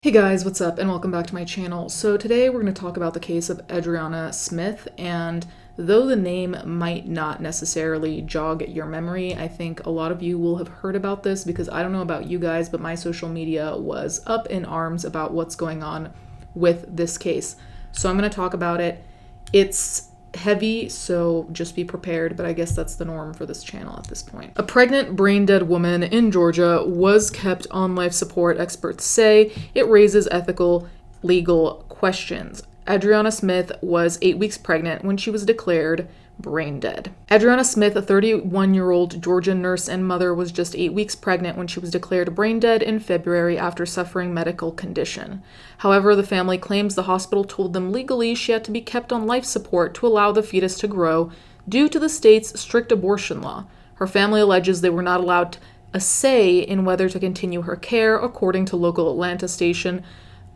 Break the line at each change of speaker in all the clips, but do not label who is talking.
Hey guys, what's up, and welcome back to my channel. So today we're going to talk about the case of Adriana Smith, and though the name might not necessarily jog your memory, I think a lot of you will have heard about this because I don't know about you guys, but my social media was up in arms about what's going on with this case. So I'm going to talk about it. It's heavy, so just be prepared, but I guess that's the norm for this channel at this point. A pregnant, brain-dead woman in Georgia was kept on life support. Experts say it raises ethical, legal questions. Adriana Smith was 8 weeks pregnant when she was declared brain dead. Adriana Smith, a 31-year-old Georgia nurse and mother, was just 8 weeks pregnant when she was declared brain dead in February after suffering medical condition. However, the family claims the hospital told them legally she had to be kept on life support to allow the fetus to grow due to the state's strict abortion law. Her family alleges they were not allowed a say in whether to continue her care, according to local Atlanta station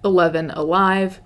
11 Alive.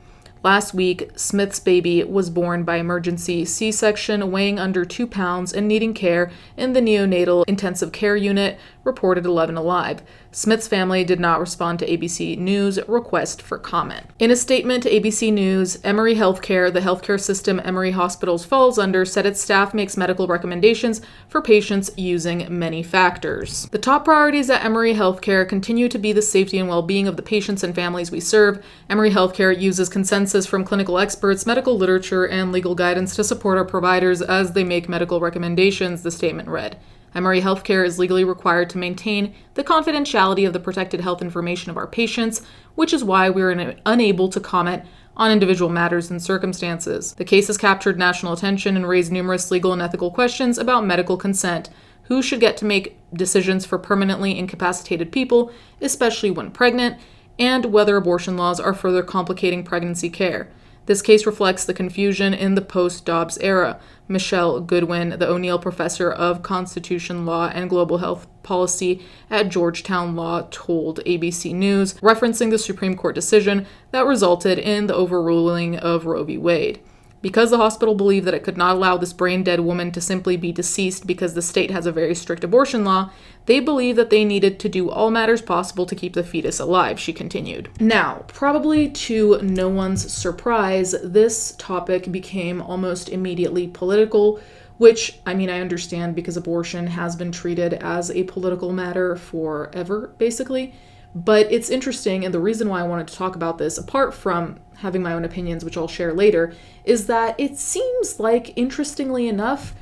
Last week, Smith's baby was born by emergency C-section, weighing under 2 pounds and needing care in the neonatal intensive care unit, reported 11 Alive. Smith's family did not respond to ABC News' request for comment. In a statement to ABC News, Emory Healthcare, the healthcare system Emory Hospitals falls under, said its staff makes medical recommendations for patients using many factors. The top priorities at Emory Healthcare continue to be the safety and well-being of the patients and families we serve. Emory Healthcare uses consensus from clinical experts, medical literature, and legal guidance to support our providers as they make medical recommendations, the statement read. Emory Healthcare is legally required to maintain the confidentiality of the protected health information of our patients, which is why we are unable to comment on individual matters and circumstances. The case has captured national attention and raised numerous legal and ethical questions about medical consent, who should get to make decisions for permanently incapacitated people, especially when pregnant, and whether abortion laws are further complicating pregnancy care. This case reflects the confusion in the post-Dobbs era. Michelle Goodwin, the O'Neill Professor of Constitution Law and Global Health Policy at Georgetown Law, told ABC News, referencing the Supreme Court decision that resulted in the overruling of Roe v. Wade. Because the hospital believed that it could not allow this brain-dead woman to simply be deceased because the state has a very strict abortion law, they believed that they needed to do all matters possible to keep the fetus alive, she continued. Now, probably to no one's surprise, this topic became almost immediately political, which, I understand because abortion has been treated as a political matter forever, basically. But it's interesting, and the reason why I wanted to talk about this, apart from having my own opinions, which I'll share later, is that it seems like, interestingly enough,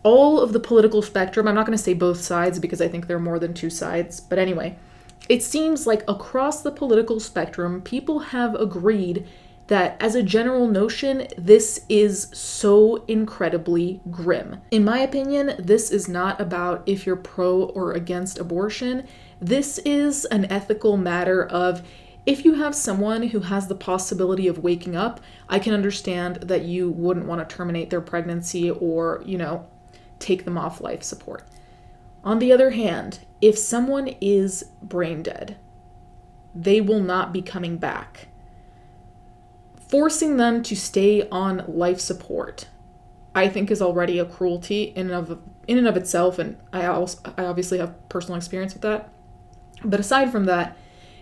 all of the political spectrum, I'm not going to say both sides because I think there are more than two sides, but anyway, it seems like across the political spectrum, people have agreed that as a general notion, this is so incredibly grim. In my opinion, this is not about if you're pro or against abortion. This is an ethical matter of, if you have someone who has the possibility of waking up, I can understand that you wouldn't want to terminate their pregnancy or, take them off life support. On the other hand, if someone is brain dead, they will not be coming back. Forcing them to stay on life support, I think, is already a cruelty in and of itself, and I obviously have personal experience with that. But aside from that,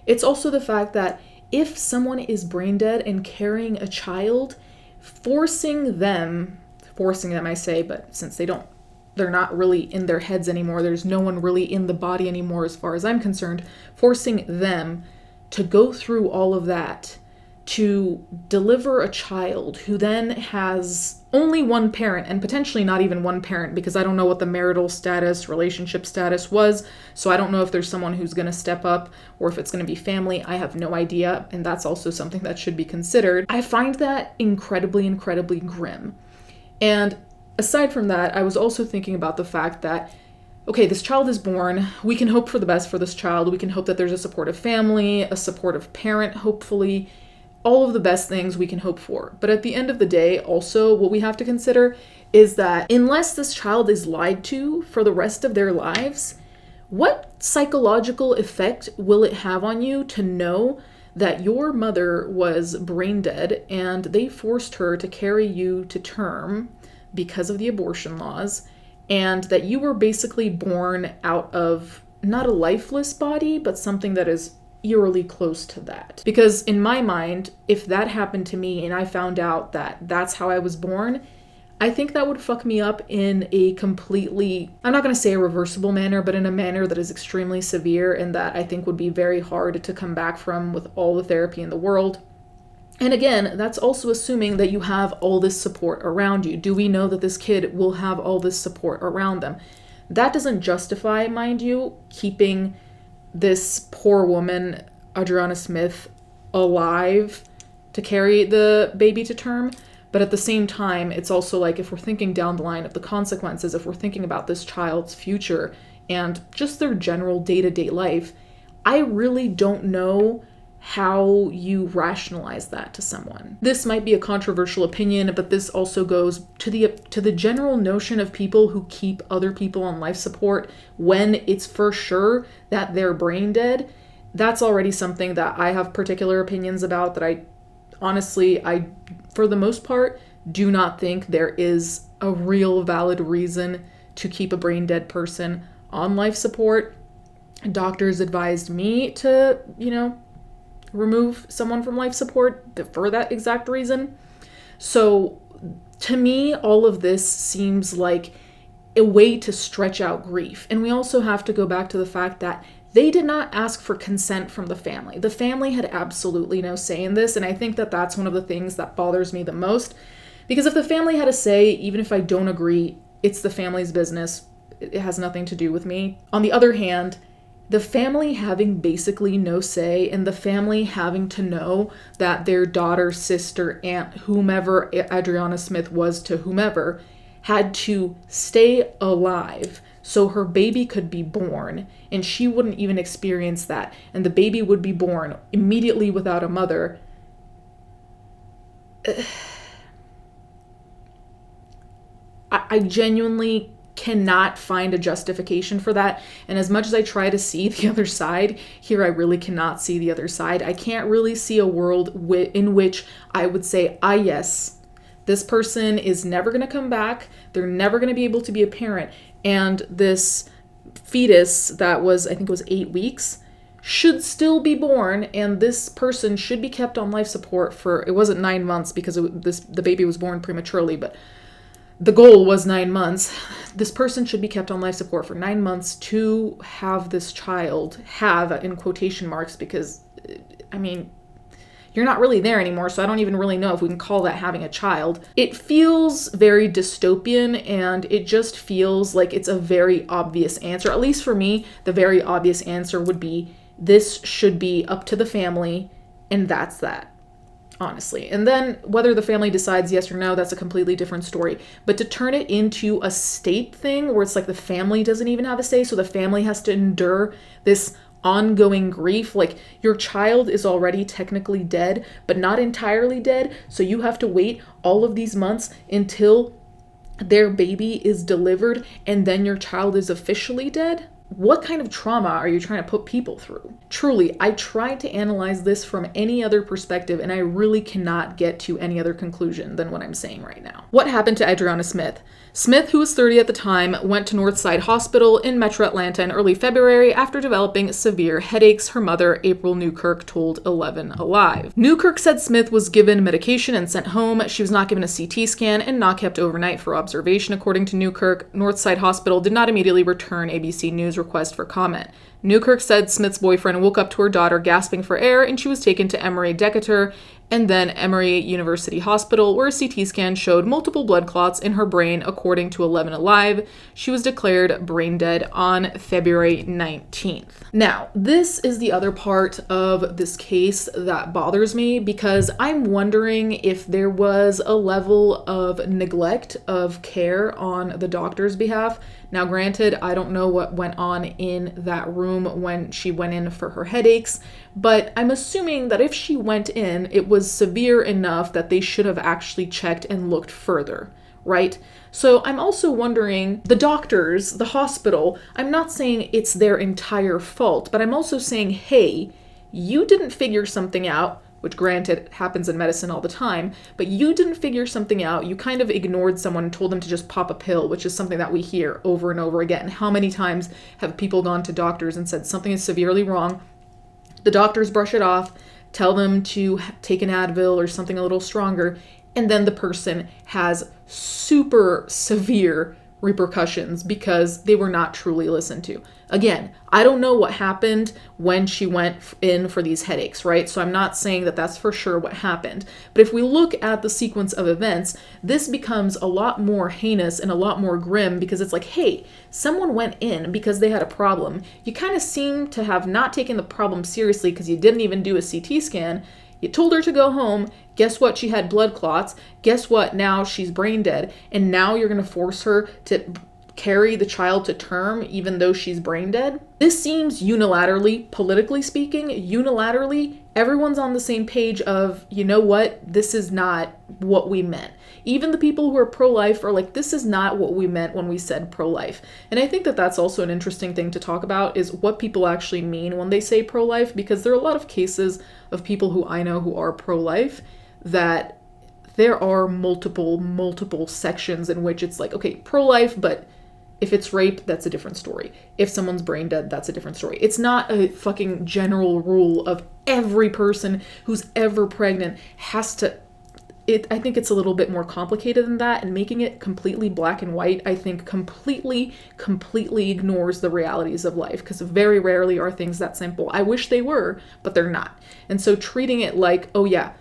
it's also the fact that if someone is brain dead and carrying a child, forcing them I say, but since they're not really in their heads anymore, there's no one really in the body anymore as far as I'm concerned, forcing them to go through all of that to deliver a child who then has only one parent, and potentially not even one parent, because I don't know what the marital status, relationship status was, so I don't know if there's someone who's going to step up or if it's going to be family. I have no idea, and that's also something that should be considered. I find that incredibly, incredibly grim. And aside from that, I was also thinking about the fact that, okay, this child is born. We can hope for the best for this child. We can hope that there's a supportive family, a supportive parent, hopefully. All of the best things we can hope for. But at the end of the day, also, what we have to consider is that unless this child is lied to for the rest of their lives, what psychological effect will it have on you to know that your mother was brain dead and they forced her to carry you to term because of the abortion laws, and that you were basically born out of not a lifeless body, but something that is eerily close to that. Because in my mind, if that happened to me and I found out that that's how I was born, I think that would fuck me up in a completely, I'm not going to say a reversible manner, but in a manner that is extremely severe and that I think would be very hard to come back from with all the therapy in the world. And again, that's also assuming that you have all this support around you. Do we know that this kid will have all this support around them? That doesn't justify, mind you, keeping this poor woman, Adriana Smith, alive to carry the baby to term. But at the same time, it's also like, if we're thinking down the line of the consequences, if we're thinking about this child's future and just their general day-to-day life, I really don't know how you rationalize that to someone. This might be a controversial opinion, but this also goes to the general notion of people who keep other people on life support when it's for sure that they're brain dead. That's already something that I have particular opinions about, that I for the most part, do not think there is a real valid reason to keep a brain dead person on life support. Doctors advised me to, remove someone from life support for that exact reason. So to me, all of this seems like a way to stretch out grief. And we also have to go back to the fact that they did not ask for consent from the family. The family had absolutely no say in this, and I think that that's one of the things that bothers me the most. Because if the family had a say, even if I don't agree, it's the family's business. It has nothing to do with me. On the other hand, the family having basically no say, and the family having to know that their daughter, sister, aunt, whomever Adriana Smith was to whomever, had to stay alive so her baby could be born, and she wouldn't even experience that, and the baby would be born immediately without a mother. I genuinely cannot find a justification for that, and as much as I try to see the other side, here I really cannot see the other side. I can't really see a world in which I would say, yes, this person is never going to come back, they're never going to be able to be a parent, and this fetus that was, I think it was 8 weeks, should still be born, and this person should be kept on life support for, it wasn't 9 months because the baby was born prematurely, but the goal was 9 months. This person should be kept on life support for 9 months to have this child, have in quotation marks, because, you're not really there anymore, so I don't even really know if we can call that having a child. It feels very dystopian, and it just feels like it's a very obvious answer. At least for me, the very obvious answer would be, this should be up to the family, and that's that, honestly. And then whether the family decides yes or no, that's a completely different story. But to turn it into a state thing where it's like the family doesn't even have a say, so the family has to endure this ongoing grief, like your child is already technically dead, but not entirely dead, so you have to wait all of these months until their baby is delivered, and then your child is officially dead? What kind of trauma are you trying to put people through? Truly, I tried to analyze this from any other perspective, and I really cannot get to any other conclusion than what I'm saying right now. What happened to Adriana Smith? Smith, who was 30 at the time, went to Northside Hospital in Metro Atlanta in early February after developing severe headaches, her mother, April Newkirk, told 11 Alive. Newkirk said Smith was given medication and sent home. She was not given a CT scan and not kept overnight for observation, according to Newkirk. Northside Hospital did not immediately return ABC News' request for comment. Newkirk said Smith's boyfriend woke up to her daughter gasping for air, and she was taken to Emory Decatur and then Emory University Hospital, where a CT scan showed multiple blood clots in her brain, according to 11 Alive. She was declared brain dead on February 19th. Now, this is the other part of this case that bothers me, because I'm wondering if there was a level of neglect of care on the doctor's behalf. Now, granted, I don't know what went on in that room when she went in for her headaches, but I'm assuming that if she went in, it was severe enough that they should have actually checked and looked further, right? So I'm also wondering, the doctors, the hospital, I'm not saying it's their entire fault, but I'm also saying, hey, you didn't figure something out, which granted happens in medicine all the time, but you didn't figure something out. You kind of ignored someone and told them to just pop a pill, which is something that we hear over and over again. How many times have people gone to doctors and said something is severely wrong? The doctors brush it off, tell them to take an Advil or something a little stronger, and then the person has super severe repercussions because they were not truly listened to. Again, I don't know what happened when she went in for these headaches, right? So I'm not saying that that's for sure what happened. But if we look at the sequence of events, this becomes a lot more heinous and a lot more grim because it's like, hey, someone went in because they had a problem. You kind of seem to have not taken the problem seriously because you didn't even do a CT scan. You told her to go home. Guess what? She had blood clots. Guess what? Now she's brain dead. And now you're going to force her to carry the child to term even though she's brain dead? This seems unilaterally, politically speaking, everyone's on the same page of, you know what? This is not what we meant. Even the people who are pro-life are like, this is not what we meant when we said pro-life. And I think that that's also an interesting thing to talk about is what people actually mean when they say pro-life, because there are a lot of cases of people who I know who are pro-life that there are multiple sections in which it's like, okay, pro-life, but if it's rape, that's a different story. If someone's brain dead, that's a different story. It's not a fucking general rule of every person who's ever pregnant has to. I think it's a little bit more complicated than that, and making it completely black and white, I think completely ignores the realities of life, because very rarely are things that simple. I wish they were, but they're not. And so treating it like, oh yeah,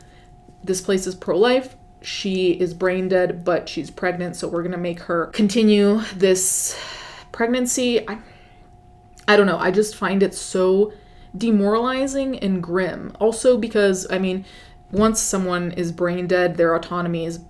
this place is pro-life, she is brain dead, but she's pregnant, so we're gonna make her continue this pregnancy. I don't know. I just find it so demoralizing and grim. Also because, I mean, once someone is brain dead, their autonomy is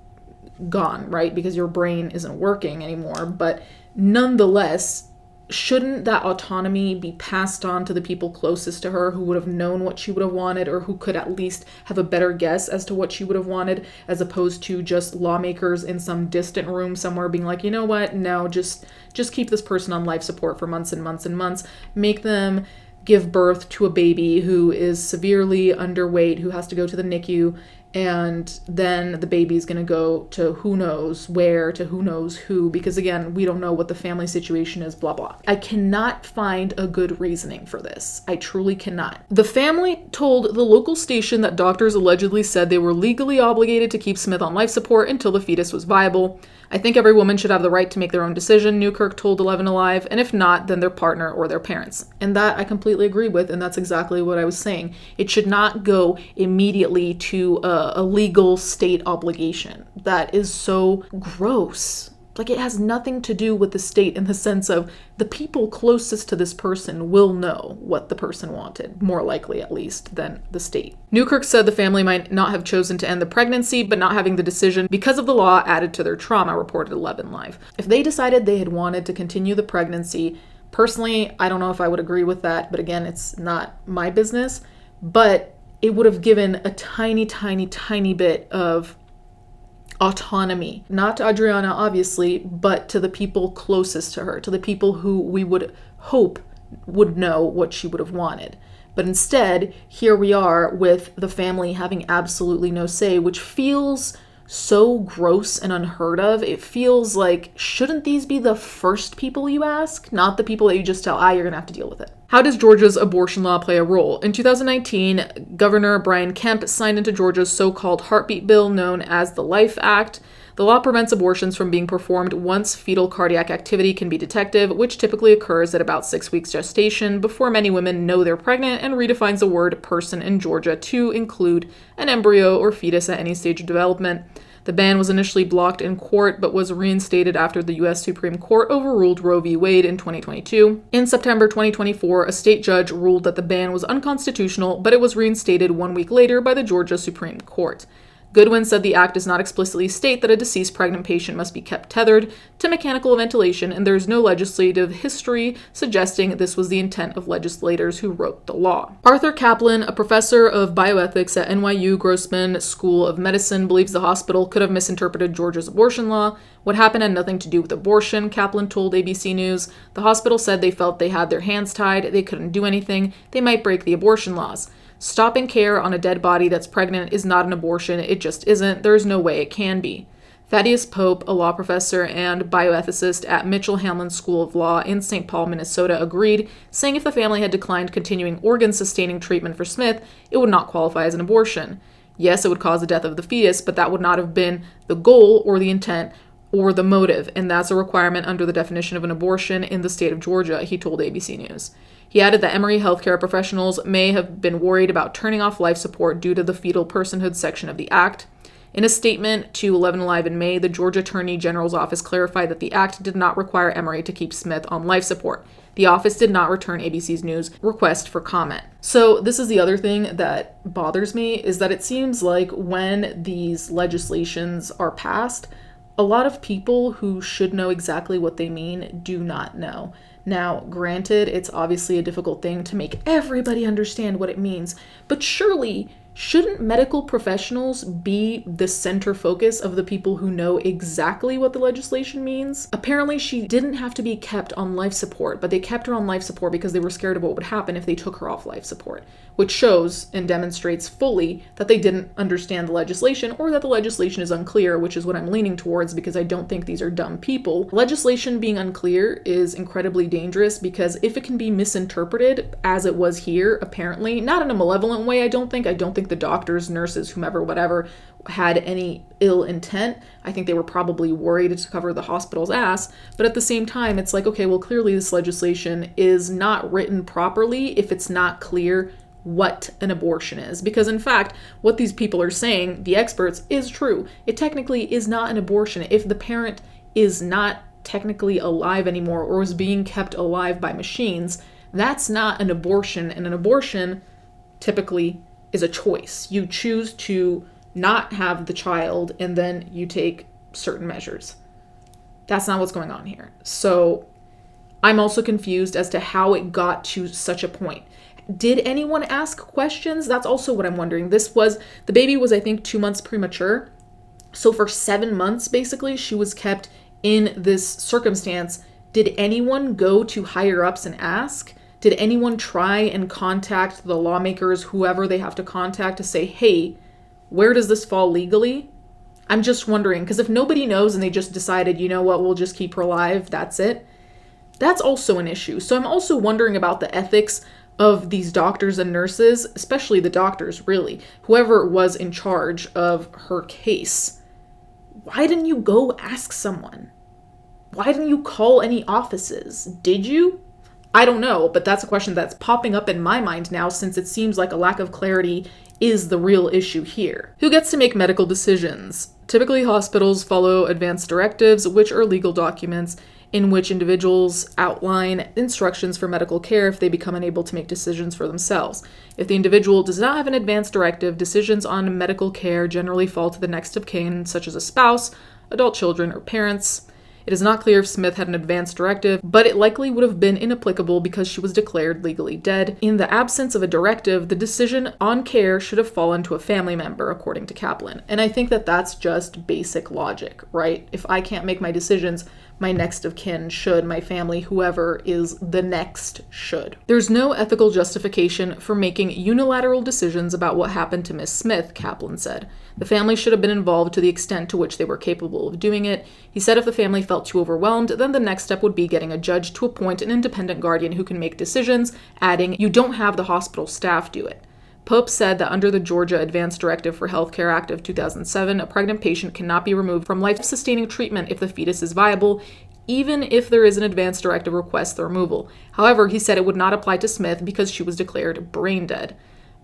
gone, right? Because your brain isn't working anymore. But nonetheless, shouldn't that autonomy be passed on to the people closest to her who would have known what she would have wanted, or who could at least have a better guess as to what she would have wanted, as opposed to just lawmakers in some distant room somewhere being like, you know what, no, just keep this person on life support for months and months and months, make them give birth to a baby who is severely underweight, who has to go to the NICU, and then the baby's going to go to who knows where, to who knows who, because again, we don't know what the family situation is, blah, blah. I cannot find a good reasoning for this. I truly cannot. The family told the local station that doctors allegedly said they were legally obligated to keep Smith on life support until the fetus was viable. I think every woman should have the right to make their own decision, Newkirk told 11 Alive, and if not, then their partner or their parents. And that I completely agree with, and that's exactly what I was saying. It should not go immediately to a legal state obligation. That is so gross. Like, it has nothing to do with the state in the sense of the people closest to this person will know what the person wanted, more likely at least, than the state. Newkirk said the family might not have chosen to end the pregnancy, but not having the decision because of the law added to their trauma, reported 11 Live. If they decided they had wanted to continue the pregnancy, personally, I don't know if I would agree with that, but again, it's not my business, but it would have given a tiny bit of autonomy, not to Adriana, obviously, but to the people closest to her, to the people who we would hope would know what she would have wanted. But instead, here we are with the family having absolutely no say, which feels so gross and unheard of. It feels like, shouldn't these be the first people you ask? Not the people that you just tell, you're gonna have to deal with it. How does Georgia's abortion law play a role? In 2019, Governor Brian Kemp signed into Georgia's so-called heartbeat bill known as the Life Act. The law prevents abortions from being performed once fetal cardiac activity can be detected, which typically occurs at about 6 weeks gestation, before many women know they're pregnant, and redefines the word person in Georgia to include an embryo or fetus at any stage of development. The ban was initially blocked in court, but was reinstated after the U.S. Supreme Court overruled Roe v. Wade in 2022. In September 2024, a state judge ruled that the ban was unconstitutional, but it was reinstated 1 week later by the Georgia Supreme Court. Goodwin said the act does not explicitly state that a deceased pregnant patient must be kept tethered to mechanical ventilation, and there is no legislative history suggesting this was the intent of legislators who wrote the law. Arthur Kaplan, a professor of bioethics at NYU Grossman School of Medicine, believes the hospital could have misinterpreted Georgia's abortion law. What happened had nothing to do with abortion, Kaplan told ABC News. The hospital said they felt they had their hands tied, they couldn't do anything, they might break the abortion laws. Stopping care on a dead body that's pregnant is not an abortion. It just isn't. There's no way it can be. Thaddeus Pope, a law professor and bioethicist at Mitchell Hamlin School of Law in St. Paul, Minnesota, agreed, saying if the family had declined continuing organ-sustaining treatment for Smith, it would not qualify as an abortion. Yes, it would cause the death of the fetus, but that would not have been the goal or the intent or the motive, and that's a requirement under the definition of an abortion in the state of Georgia, he told ABC News. He added that Emory healthcare professionals may have been worried about turning off life support due to the fetal personhood section of the act. In a statement to 11 Live in May, the Georgia Attorney General's office clarified that the act did not require Emory to keep Smith on life support. The office did not return ABC News' request for comment. So this is the other thing that bothers me, is that it seems like when these legislations are passed, a lot of people who should know exactly what they mean do not know. Now, granted, it's obviously a difficult thing to make everybody understand what it means, but surely shouldn't medical professionals be the center focus of the people who know exactly what the legislation means? Apparently, she didn't have to be kept on life support, but they kept her on life support because they were scared of what would happen if they took her off life support, which shows and demonstrates fully that they didn't understand the legislation, or that the legislation is unclear, which is what I'm leaning towards because I don't think these are dumb people. Legislation being unclear is incredibly dangerous because if it can be misinterpreted, as it was here, apparently, not in a malevolent way, I don't think the doctors, nurses, whomever, whatever, had any ill intent. I think they were probably worried to cover the hospital's ass, but at the same time, it's like, okay, well, clearly this legislation is not written properly if it's not clear what an abortion is. Because in fact, what these people are saying, the experts, is true. It technically is not an abortion. If the parent is not technically alive anymore or is being kept alive by machines, that's not an abortion, and an abortion typically is a choice. You choose to not have the child and then you take certain measures. That's not what's going on here. So I'm also confused as to how it got to such a point. Did anyone ask questions? That's also what I'm wondering. The baby was, I think, 2 months premature. So for 7 months, basically, she was kept in this circumstance. Did anyone go to higher ups and ask? Did anyone try and contact the lawmakers, whoever they have to contact, to say, hey, where does this fall legally? I'm just wondering, because if nobody knows and they just decided, you know what, we'll just keep her alive, that's it, that's also an issue. So I'm also wondering about the ethics of these doctors and nurses, especially the doctors, really, whoever was in charge of her case. Why didn't you go ask someone? Why didn't you call any offices? Did you? I don't know, but that's a question that's popping up in my mind now since it seems like a lack of clarity is the real issue here. Who gets to make medical decisions? Typically, hospitals follow advance directives, which are legal documents in which individuals outline instructions for medical care if they become unable to make decisions for themselves. If the individual does not have an advance directive, decisions on medical care generally fall to the next of kin, such as a spouse, adult children, or parents. It is not clear if Smith had an advance directive, but it likely would have been inapplicable because she was declared legally dead. In the absence of a directive, the decision on care should have fallen to a family member, according to Kaplan. And I think that that's just basic logic, right? If I can't make my decisions, my next of kin should, my family, whoever is the next should. There's no ethical justification for making unilateral decisions about what happened to Miss Smith, Kaplan said. The family should have been involved to the extent to which they were capable of doing it. He said if the family felt too overwhelmed, then the next step would be getting a judge to appoint an independent guardian who can make decisions, adding, you don't have the hospital staff do it. Pope said that under the Georgia Advance Directive for Healthcare Act of 2007, a pregnant patient cannot be removed from life-sustaining treatment if the fetus is viable, even if there is an advance directive request the removal. However, he said it would not apply to Smith because she was declared brain dead.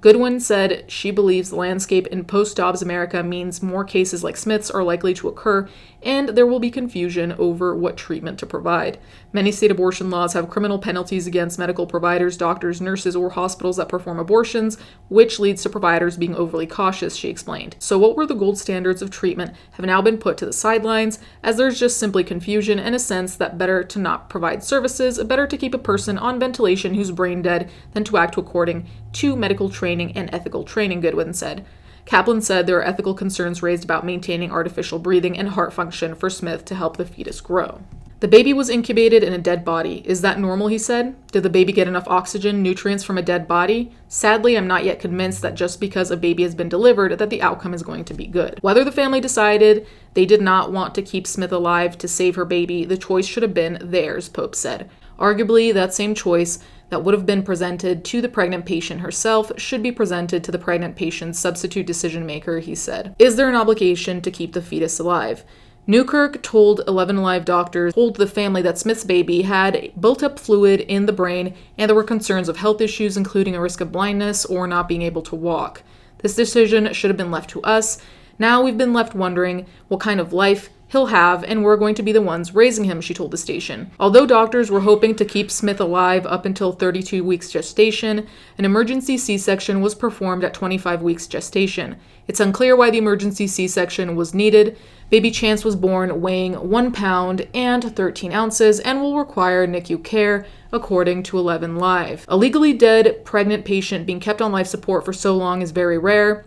Goodwin said she believes the landscape in post-Dobbs America means more cases like Smith's are likely to occur, and there will be confusion over what treatment to provide. Many state abortion laws have criminal penalties against medical providers, doctors, nurses, or hospitals that perform abortions, which leads to providers being overly cautious, she explained. So what were the gold standards of treatment have now been put to the sidelines, as there's just simply confusion and a sense that better to not provide services, better to keep a person on ventilation who's brain dead than to act according to medical training and ethical training, Goodwin said. Kaplan said there are ethical concerns raised about maintaining artificial breathing and heart function for Smith to help the fetus grow. The baby was incubated in a dead body. Is that normal, he said? Did the baby get enough oxygen, nutrients from a dead body? Sadly, I'm not yet convinced that just because a baby has been delivered that the outcome is going to be good. Whether the family decided they did not want to keep Smith alive to save her baby, the choice should have been theirs, Pope said. Arguably, that same choice that would have been presented to the pregnant patient herself should be presented to the pregnant patient's substitute decision maker, he said. Is there an obligation to keep the fetus alive? Newkirk told 11 Alive doctors, told the family that Smith's baby had built up fluid in the brain and there were concerns of health issues, including a risk of blindness or not being able to walk. This decision should have been left to us. Now we've been left wondering what kind of life he'll have, and we're going to be the ones raising him, she told the station. Although doctors were hoping to keep Smith alive up until 32 weeks gestation, an emergency C-section was performed at 25 weeks gestation. It's unclear why the emergency C-section was needed. Baby Chance was born weighing 1 pound and 13 ounces and will require NICU care, according to 11 Live. A legally dead pregnant patient being kept on life support for so long is very rare.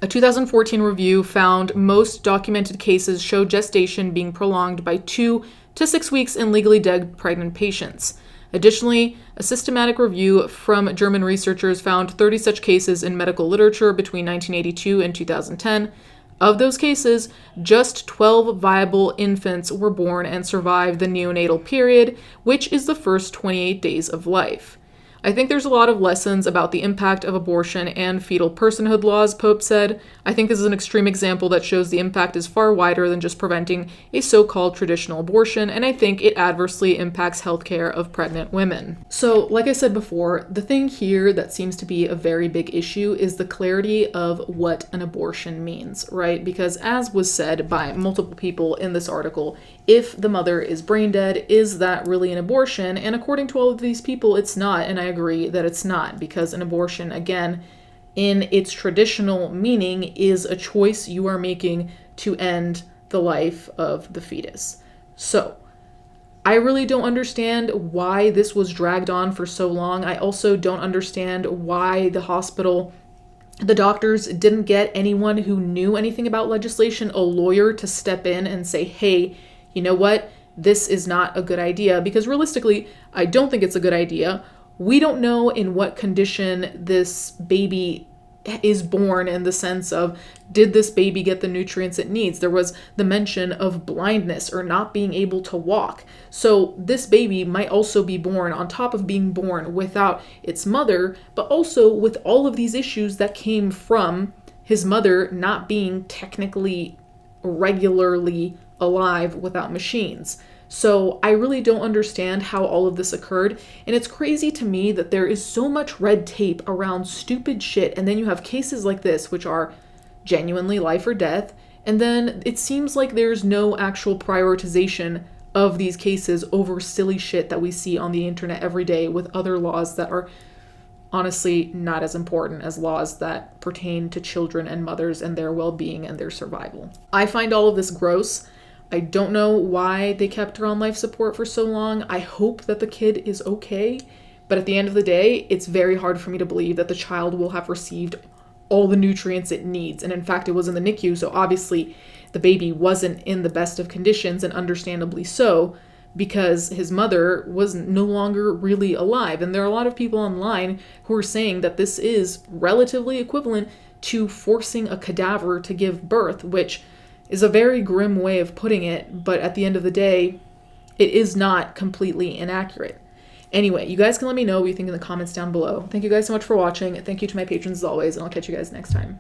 A 2014 review found most documented cases show gestation being prolonged by 2 to 6 weeks in legally dead pregnant patients. Additionally, a systematic review from German researchers found 30 such cases in medical literature between 1982 and 2010. Of those cases, just 12 viable infants were born and survived the neonatal period, which is the first 28 days of life. I think there's a lot of lessons about the impact of abortion and fetal personhood laws, Pope said. I think this is an extreme example that shows the impact is far wider than just preventing a so-called traditional abortion, and I think it adversely impacts healthcare of pregnant women. So, like I said before, the thing here that seems to be a very big issue is the clarity of what an abortion means, right? Because as was said by multiple people in this article, if the mother is brain dead, is that really an abortion? And according to all of these people, it's not, and I agree that it's not, because an abortion, again, in its traditional meaning, is a choice you are making to end the life of the fetus. So, I really don't understand why this was dragged on for so long. I also don't understand why the doctors didn't get anyone who knew anything about legislation, a lawyer, to step in and say, hey, you know what? This is not a good idea, because realistically, I don't think it's a good idea. We don't know in what condition this baby is born, in the sense of, did this baby get the nutrients it needs? There was the mention of blindness or not being able to walk. So this baby might also be born on top of being born without its mother, but also with all of these issues that came from his mother not being technically regularly alive without machines. So I really don't understand how all of this occurred, and it's crazy to me that there is so much red tape around stupid shit, and then you have cases like this, which are genuinely life or death, and then it seems like there's no actual prioritization of these cases over silly shit that we see on the internet every day with other laws that are honestly not as important as laws that pertain to children and mothers and their well-being and their survival. I find all of this gross. I don't know why they kept her on life support for so long. I hope that the kid is okay, but at the end of the day, it's very hard for me to believe that the child will have received all the nutrients it needs. And in fact, it was in the NICU, so obviously the baby wasn't in the best of conditions, and understandably so, because his mother was no longer really alive. And there are a lot of people online who are saying that this is relatively equivalent to forcing a cadaver to give birth, which is a very grim way of putting it, but at the end of the day, it is not completely inaccurate. Anyway, you guys can let me know what you think in the comments down below. Thank you guys so much for watching. Thank you to my patrons as always, and I'll catch you guys next time.